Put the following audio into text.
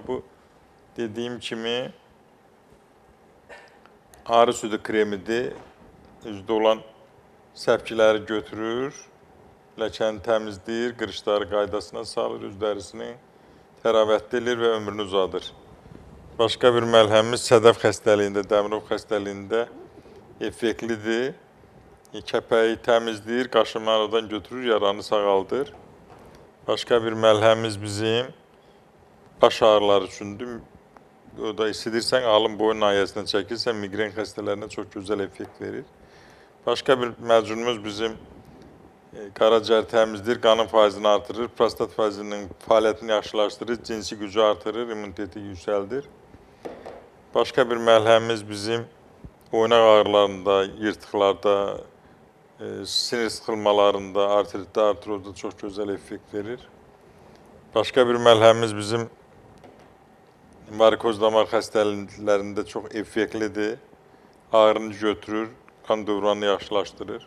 Bu dediğim kimi ağrı südü kremidir. Üzdə olan səpkiləri götürür, ləkəni təmizləyir, qırışları qaydasına salır, üz dərisini təravətli edir və ömrünü uzadır. Başqa bir məlhəmimiz sədəf xəstəliyində, Dəmirov xəstəliyində effektlidir. Kəpəyi təmizləyir, qaşınma aradan götürür, yaranı sağaldır. Başqa bir məlhəmimiz bizim baş ağrıları üçündür. O da isidirsən, alın boyun nahiyəsindən çəkirsən, migren xəstələrinə çox gözəl effekt verir. Başqa bir məcunumuz bizim qaraciyər təmizləyir, qanın faizini artırır, prostat faizinin fəaliyyətini yaxşılaşdırır, cinsi gücü artırır, immuniteti yüksəldir. Başqa bir məlhəmimiz bizim oynaq ağrılarında, yırtıqlarda, sinir sıxılmalarında, artritdə, artrozda çox gözəl effekt verir. Başqa bir məlhəmimiz bizim varikoz damar xəstəliklərində çox effektlidir. Ağrını götürür, qan dövranını yaxşılaşdırır.